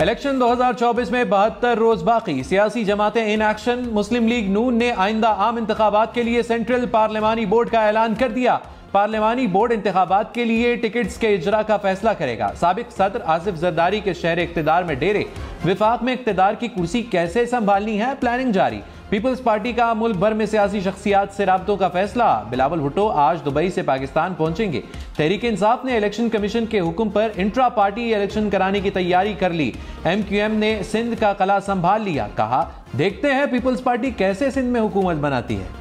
Election 2024 में 72 रोज बाकी, सियासी जमातें इन एक्शन। मुस्लिम लीग नून ने आइंदा आम इंतखाबात के लिए सेंट्रल पार्लिमानी बोर्ड का ऐलान कर दिया। पार्लिमानी बोर्ड इंतखाबात के लिए टिकट्स के इजरा का फैसला करेगा। साबिक सदर आसिफ जरदारी के शहर इख्तिदार में डेरे, विफाक में इख्तिदार की कुर्सी कैसे संभालनी है, प्लानिंग जारी। पीपल्स पार्टी का मुल्क भर में सियासी शख्सियात से राब्तों का फैसला। बिलावल भुट्टो आज दुबई से पाकिस्तान पहुंचेंगे। तहरीक इंसाफ ने इलेक्शन कमीशन के हुक्म पर इंट्रा पार्टी इलेक्शन कराने की तैयारी कर ली। MQM ने सिंध का कला संभाल लिया। कहा, देखते हैं पीपल्स पार्टी कैसे सिंध में हुकूमत बनाती है।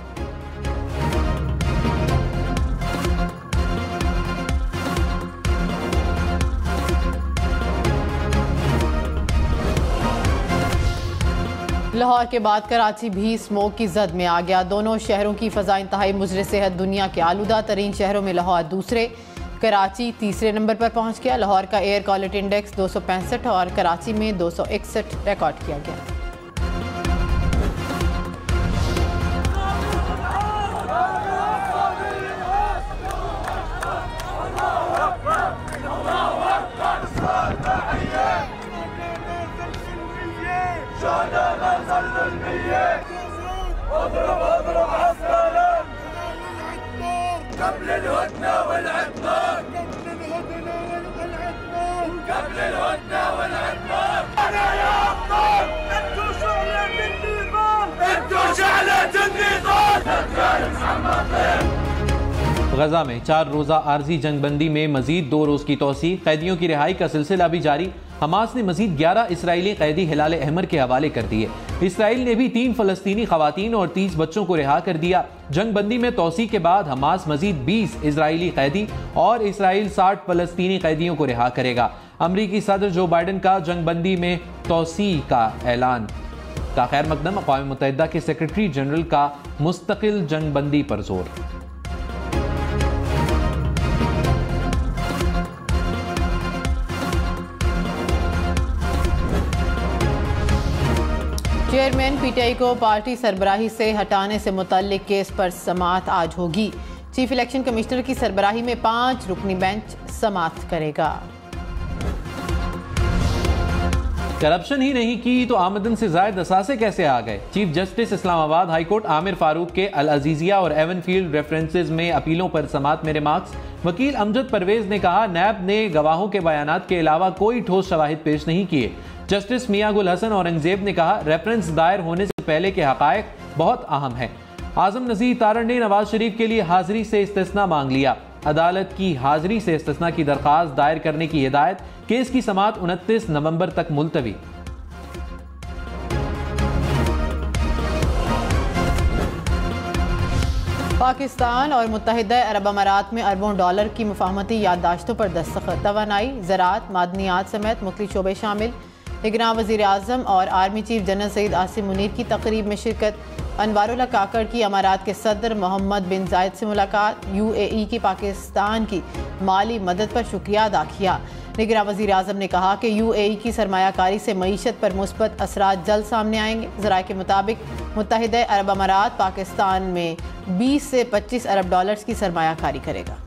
लाहौर के बाद कराची भी स्मोक की जद में आ गया। दोनों शहरों की फ़ज़ा इंतहाई मुज़र सेहत, दुनिया के आलूदा तरीन शहरों में लाहौर दूसरे, कराची तीसरे नंबर पर पहुंच गया। लाहौर का एयर क्वालिटी इंडेक्स 265 और कराची में 261 रिकॉर्ड किया गया। गजा में 4 रोज़ा आर्जी जंगबंदी में मजीद 2 रोज की तोसी। कैदियों की रिहाई का सिलसिला भी जारी। हमास ने मजीद 11 इसराइली कैदी हिलाल अहमर के हवाले कर दिए। इसराइल ने भी 3 फलस्तीनी खवातीन और 30 बच्चों को रिहा कर दिया। जंगबंदी में तोसी के बाद हमास मजीद 20 इसराइली कैदी और इसराइल 60 फलस्तीनी कैदियों को रिहा करेगा। अमरीकी सदर जो बाइडन का जंगबंदी में तोसी का ऐलान का खैर मकदम। अक़वाम मुत्तहिदा के सेक्रेटरी जनरल का मुस्तकिल जंगबंदी पर जोर। चेयरमैन PTI को पार्टी सरबराही से हटाने से मुतल्लिक केस पर समाअत आज होगी। चीफ इलेक्शन कमिश्नर की सरबराही में 5 रुकनी बेंच समाअत करेगा। करप्शन ही नहीं की तो आमदन से जायद असासे कैसे आ गए। Chief justice Islamabad high court Aamir Farooq के अल अजीजिया और एवनफील्ड रेफरेंसेस में अपीलों पर समाअत में रिमार्क्स। वकील अमजद परवेज ने कहा, नैब ने गवाहों के बयानात के अलावा कोई ठोस शवाहिद पेश नहीं किए। जस्टिस मियां गुल हसन औरंगजेब ने कहा, रेफरेंस दायर होने से पहले के हकायक बहुत अहम है। आजम नजीर तारण ने नवाज शरीफ के लिए हाजिरी से इस्तिस्ना मांग लिया। अदालत की हाजिरी से इस्तिस्ना की दरखास्त दायर करने की हिदायत। केस की समाअत 29 नवंबर तक मुलतवी। पाकिस्तान और मुत्तहिदा अरब अमारात में अरबों डॉलर की मुफाहमती याददाश्तों पर दस्तखत। तवानाई, ज़राअत, मादनियात समेत मुख्तलिफ शोबे शामिल। निगरान वज़ीर आज़म और army chief general Saeed Asim Munir की तकरीब में शिरकत। अनवारुल्लाह काकड़ की अमारात के सदर मोहम्मद बिन जायद से मुलाकात। UAE की पाकिस्तान की माली मदद पर शुक्रिया अदा किया। निगरान वज़ीर आज़म ने कहा कि UAE की सरमायाकारी से मईशत पर मुस्बत असरात जल्द सामने आएंगे। ज़राए के मुताबिक मुत्तहिदा अरब अमारात पाकिस्तान में 20 से 25 अरब डॉलर्स की सरमायाकारी करेगा।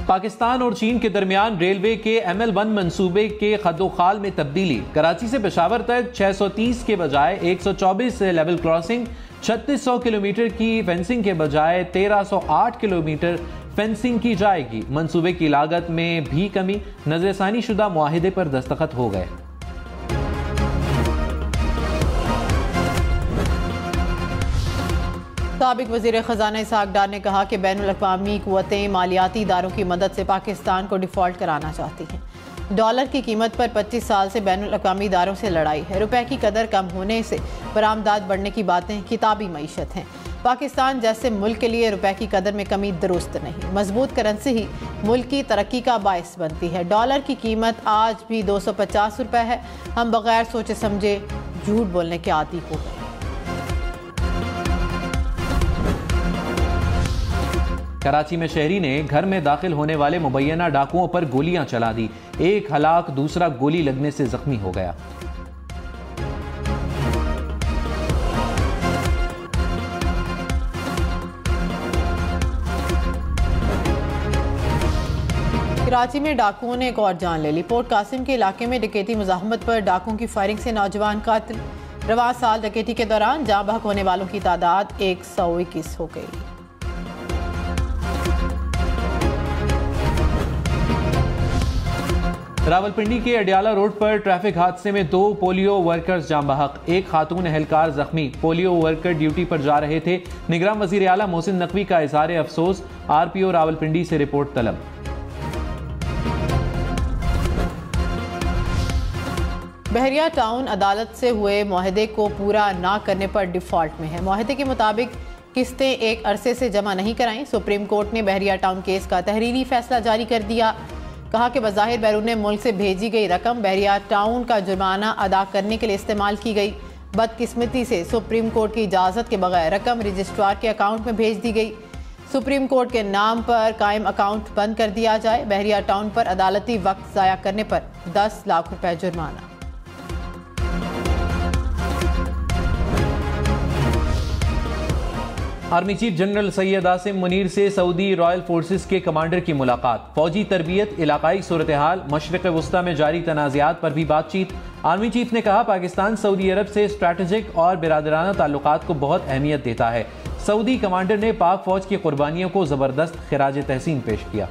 पाकिस्तान और चीन के दरमियान रेलवे के ML1 मंसूबे के खदोखाल में तब्दीली। कराची से पेशावर तक 630 के बजाय 124 लेवल क्रॉसिंग, 3600 किलोमीटर की फेंसिंग के बजाय 1308 किलोमीटर फेंसिंग की जाएगी। मंसूबे की लागत में भी कमी। नजरसानी शुदा मुआहिदे पर दस्तखत हो गए। साबिक वज़ीर ख़ज़ाना इसहाक़ डार ने कहा कि बैनुल अक़वामी क़ुव्वतें मालियाती इदारों की मदद से पाकिस्तान को डिफ़ॉल्ट कराना चाहती हैं। डॉलर की कीमत पर 25 साल से बैनुल अक़वामी इदारों से लड़ाई है। रुपए की कदर कम होने से बरामदात बढ़ने की बातें किताबी मईशत हैं। पाकिस्तान जैसे मुल्क के लिए रुपए की कदर में कमी दुरुस्त नहीं। मजबूत करेंसी ही मुल्क की तरक्की का बायस बनती है। डॉलर की कीमत आज भी 250 रुपये है। हम बगैर सोचे समझे झूठ बोलने के आदी हो गए। कराची में शहरी ने घर में दाखिल होने वाले मुबैना डाकुओं पर गोलियां चला दी। एक हलाक, दूसरा गोली लगने से जख्मी हो गया। कराची में डाकुओं ने एक और जान ले ली। पोर्ट कासिम के इलाके में डकैती मुजाहमत पर डाकुओं की फायरिंग से नौजवान कातिल। रवां साल डकैती के दौरान जाँ बहक होने वालों की तादाद 121 हो गई। रावलपिंडी के अडियाला रोड पर ट्रैफिक हादसे में 2 पोलियो वर्कर्स जाँ बहक, एक खातून एहलकार जख्मी। पोलियो वर्कर ड्यूटी पर जा रहे थे। निगरान वजीर आला मोहसिन नकवी का इज़हार अफसोस। RPO रावलपिंडी से रिपोर्ट तलब। बहरिया टाउन अदालत से हुए मुआहदे को पूरा ना करने पर डिफॉल्ट में है। मुआहदे के मुताबिक किस्तें एक अरसे से जमा नहीं कराईं। सुप्रीम कोर्ट ने बहरिया टाउन केस का तहरीरी फैसला जारी कर दिया। कहा कि बज़ाहिर बैरून मुल्क से भेजी गई रकम बहरिया टाउन का जुर्माना अदा करने के लिए इस्तेमाल की गई। बदकिस्मती से सुप्रीम कोर्ट की इजाज़त के बगैर रकम रजिस्ट्रार के अकाउंट में भेज दी गई। सुप्रीम कोर्ट के नाम पर कायम अकाउंट बंद कर दिया जाए। बहरिया टाउन पर अदालती वक्त ज़ाया करने पर 10 लाख रुपए जुर्माना। Army chief general Syed Asim Munir से सऊदी रॉयल फोर्सेस के कमांडर की मुलाकात। फौजी तरबियत, इलाकाई सूरत हाल, मशरिक़ वस्ता में जारी तनाज़ात पर भी बातचीत। आर्मी चीफ ने कहा पाकिस्तान सऊदी अरब से स्ट्रैटेजिक और बिरादराना ताल्लुकात को बहुत अहमियत देता है। सऊदी कमांडर ने पाक फौज की कुर्बानियों को ज़बरदस्त खिराज तहसीन पेश किया।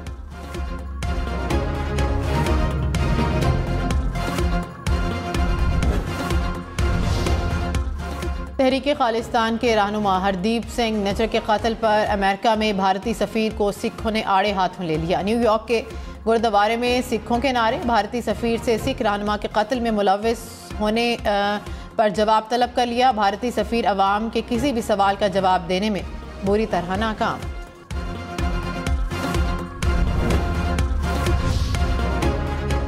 तहरीक खालिस्तान के रहनुमा हरदीप सिंह नजर के कत्ल पर अमेरिका में भारतीय सफ़ीर को सिखों ने आड़े हाथों ले लिया। न्यूयॉर्क के गुरुद्वारे में सिखों के नारे। भारतीय सफ़ीर से सिख रहनुमा के कत्ल में मुलव्विस होने पर जवाब तलब कर लिया। भारतीय सफ़ीर अवाम के किसी भी सवाल का जवाब देने में बुरी तरह नाकाम।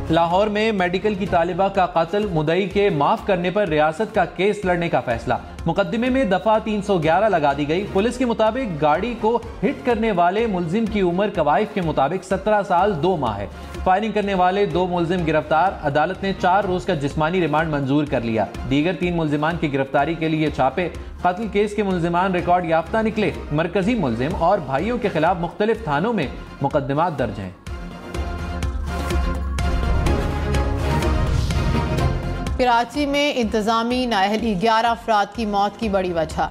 लाहौर में मेडिकल की तालिबा का कत्ल, मुद्दई के माफ करने पर रियासत का केस लड़ने का फैसला। मुकदमे में दफा 311 लगा दी गई। पुलिस के मुताबिक गाड़ी को हिट करने वाले मुलजिम की उम्र कवायद के मुताबिक 17 साल 2 माह है। फायरिंग करने वाले 2 मुलजिम गिरफ्तार। अदालत ने 4 रोज का जिस्मानी रिमांड मंजूर कर लिया। दीगर 3 मुलजिमान की गिरफ्तारी के लिए छापे। कत्ल केस के मुलजिमान रिकॉर्ड याफ्ता निकले। मरकजी मुलजिम और भाइयों के खिलाफ मुख्तलिफ थानों में मुकदमात दर्ज हैं। कराची में इंतजामी नाअहली 11 अफराद की मौत की बड़ी वजह।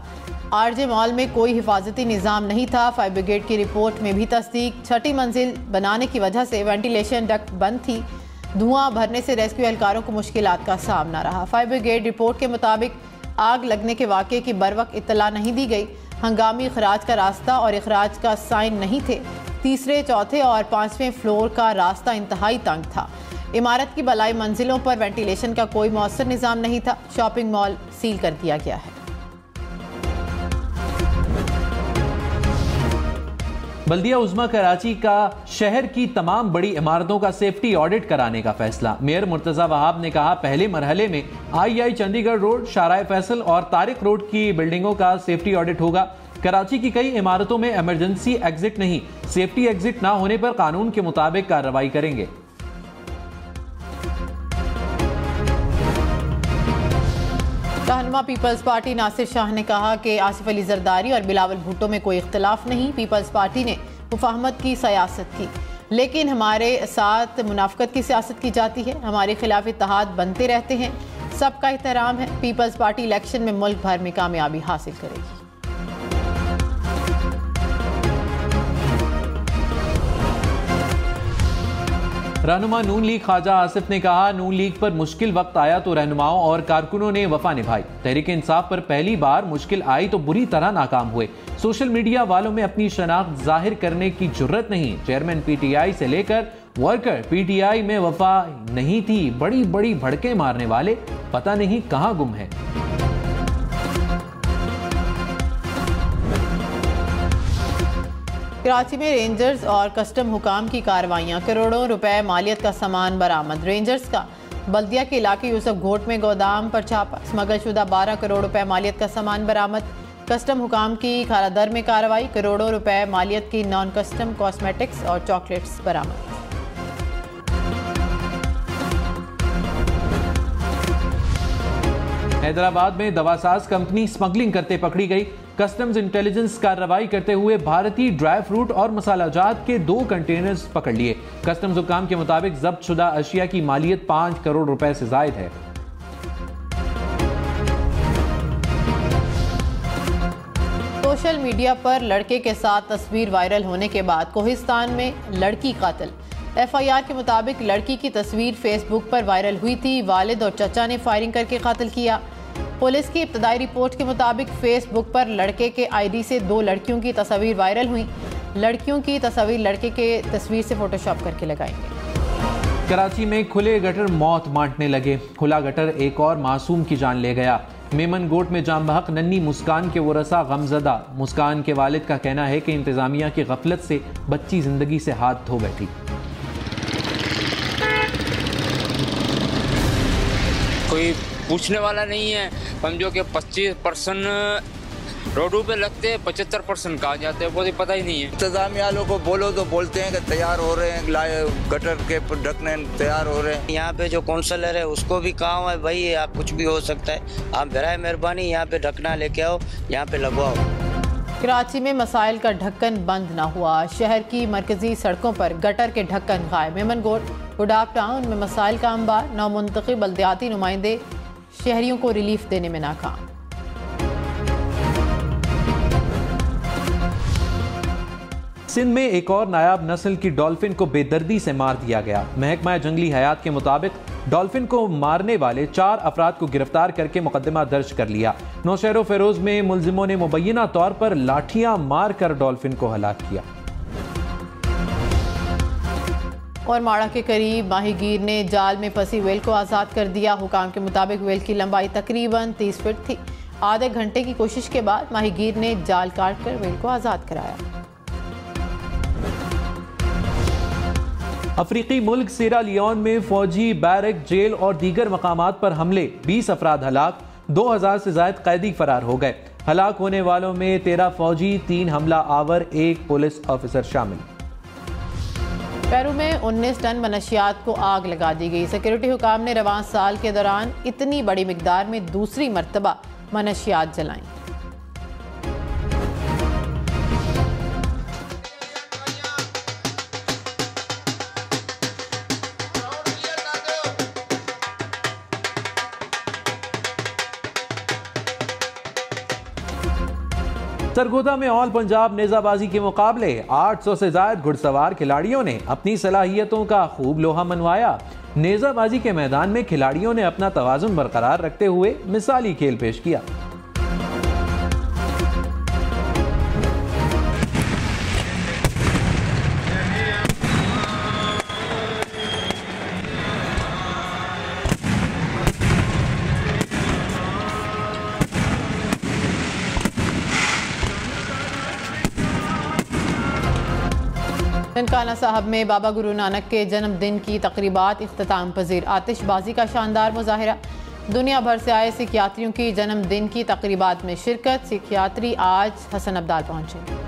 RJ मॉल में कोई हिफाजती निज़ाम नहीं था। फायर ब्रिगेड की रिपोर्ट में भी तस्दीक। 6ठी मंजिल बनाने की वजह से वेंटिलेशन डक्ट बंद थी। धुआं भरने से रेस्क्यू एहलकारों को मुश्किलात का सामना रहा। फायर ब्रिगेड रिपोर्ट के मुताबिक आग लगने के वाक़े की बरवक्त इत्तला नहीं दी गई। हंगामी खराज का रास्ता और अखराज का साइन नहीं थे। तीसरे, चौथे और 5वें फ्लोर का रास्ता इंतहाई तंग था। इमारत की बलाई मंजिलों पर वेंटिलेशन का कोई मौसर निज़ाम नहीं था। शॉपिंग मॉल सील कर दिया गया है। बल्दिया उज़्मा कराची का शहर की तमाम बड़ी इमारतों का सेफ्टी ऑडिट कराने का फैसला। मेयर मुर्तज़ा वहाब ने कहा पहले मरहले में II चंडीगढ़ रोड, शाहराह फैसल और तारिक रोड की बिल्डिंगों का सेफ्टी ऑडिट होगा। कराची की कई इमारतों में इमरजेंसी एग्जिट नहीं, सेफ्टी एग्जिट ना होने पर कानून के मुताबिक कार्रवाई करेंगे। रहनुमा पीपल्स पार्टी नासिर शाह ने कहा कि आसिफ अली जरदारी और बिलावल भुट्टो में कोई इख्तिलाफ नहीं। पीपल्स पार्टी ने मुफाहमत की सियासत की, लेकिन हमारे साथ मुनाफकत की सियासत की जाती है। हमारे खिलाफ इत्तेहाद बनते रहते हैं। सबका एहतराम है। पीपल्स पार्टी इलेक्शन में मुल्क भर में कामयाबी हासिल करेगी। रहनुमा नून लीग ख्वाजा आसिफ ने कहा नून लीग पर मुश्किल वक्त आया तो रहनुमाओं और कारकुनों ने वफा निभाई। तहरीक इंसाफ पर पहली बार मुश्किल आई तो बुरी तरह नाकाम हुए। सोशल मीडिया वालों में अपनी शनाख्त जाहिर करने की जुर्रत नहीं। चेयरमैन PTI से लेकर वर्कर PTI में वफा नहीं थी। बड़ी बड़ी भड़के मारने वाले पता नहीं कहां गुम है। कराची में रेंजर्स और कस्टम हुकाम की कार्रवाइयां। करोड़ों रुपए मालियत का सामान बरामद। रेंजर्स का बल्दिया के इलाके यूसुफ घोट में गोदाम पर छापा। स्मगल शुदा 12 करोड़ रुपए मालियत का सामान बरामद। कस्टम हुकाम की खालादर में कार्रवाई। करोड़ों रुपए मालियत की नॉन कस्टम कॉस्मेटिक्स और चॉकलेट्स बरामद। हैदराबाद में दवासाज कंपनी स्मगलिंग करते पकड़ी गई। कस्टम्स इंटेलिजेंस कार्रवाई करते हुए भारतीय ड्राई फ्रूट और मसालाजात के 2 कंटेनर्स पकड़ लिए। कस्टम्स हुक्काम के मुताबिक जब्त शुदा अशिया की मालियत 5 करोड़ रुपए से जायद है। सोशल मीडिया पर लड़के के साथ तस्वीर वायरल होने के बाद कोहिस्तान में लड़की कातिल। एफआईआर के मुताबिक लड़की की तस्वीर फेसबुक पर वायरल हुई थी। वालिद और चचा ने फायरिंग करके कातिल किया। पुलिस की इब्तदाई रिपोर्ट के मुताबिक फेसबुक पर लड़के के आईडी से 2 लड़कियों की तस्वीर वायरल हुई। लड़कियों की तस्वीर लड़के के तस्वीर से फोटोशॉप करके लगाएंगे। कराची में खुले गटर मौत बांटने लगे। खुला गटर एक और मासूम की जान ले गया। मेमन गोट में जाम बहक नन्ही मुस्कान के वरसा गमजदा। मुस्कान के वालिद का कहना है कि इंतजामिया की गफलत से बच्ची जिंदगी से हाथ धो बैठी। कोई पूछने वाला नहीं है। समझो कि 25% रोडों पे लगते हैं, 75% कहाँ जाते हैं वो तो पता ही नहीं है। इंतजामिया वालों को बोलो तो बोलते हैं कि तैयार हो रहे हैं, गटर के ढकने तैयार हो रहे हैं। यहाँ पे जो काउंसलर है उसको भी कहा हुआ है भाई आप कुछ भी हो सकता है, आप बराए मेहरबानी यहाँ पे ढकना लेके आओ, यहाँ पे लगवाओ। कराची में मसाइल का ढक्कन बंद ना हुआ। शहर की मरकजी सड़कों पर गटर के ढक्कन गायब। मेमन गोट गुडाप टाउन में मसाइल का अंबार। नौमुंतखब बल्दियाती नुमाइंदे शहरियों को रिलीफ देने में नाकाम। सिंध में एक और नायाब नस्ल की डॉल्फिन को बेदर्दी से मार दिया गया। महकमा जंगली हयात के मुताबिक डॉल्फिन को मारने वाले 4 अफराद को गिरफ्तार करके मुकदमा दर्ज कर लिया। नौशहर फेरोज में मुलजिमों ने मुबैना तौर पर लाठियां मार कर डॉल्फिन को हलाक किया। और माड़ा के करीब माहीगीर ने जाल में फंसी वेल को आज़ाद कर दिया। हुकाम के मुताबिक वेल की लंबाई तकरीबन 30 फीट थी। आधे घंटे की कोशिश के बाद माहीगीर ने जाल काट कर वेल को आज़ाद कराया। अफ्रीकी मुल्क सीरा लियोन में फौजी बैरक, जेल और दीगर मकामात पर हमले। 20 अफराद हलाक, 2000 से ज्यादा कैदी फरार हो गए। हलाक होने वालों में 13 फौजी, 3 हमला आवर, 1 पुलिस ऑफिसर शामिल। पेरू में 19 टन मनशियात को आग लगा दी गई। सिक्योरिटी हुकाम ने रवां साल के दौरान इतनी बड़ी मिकदार में दूसरी मरतबा मनशियात जलाई। सरगोदा में ऑल पंजाब नेजाबाजी के मुकाबले 800 से ज्यादा घुड़सवार खिलाड़ियों ने अपनी सलाहियतों का खूब लोहा मनवाया। नेजाबाजी के मैदान में खिलाड़ियों ने अपना तवाजुन बरकरार रखते हुए मिसाली खेल पेश किया। ननकाना साहब में बाबा गुरु नानक के जन्मदिन की तकरीबात इख्तिताम पजीर। आतिशबाजी का शानदार मुजाहिरा। दुनिया भर से आए सिख यात्रियों की जन्मदिन की तकरीबात में शिरकत। सिख यात्री आज हसन अब्दाल पहुंचे।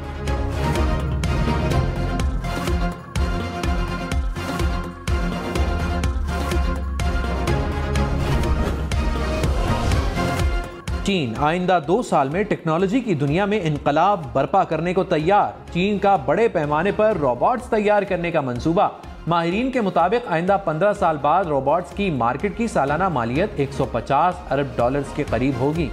चीन आइंदा 2 साल में टेक्नोलॉजी की दुनिया में इनकलाब बर्पा करने को तैयार। चीन का बड़े पैमाने पर रोबोट्स तैयार करने का मंसूबा। माहिरीन के मुताबिक आइंदा 15 साल बाद रोबोट्स की मार्केट की सालाना मालियत $150 अरब के करीब होगी।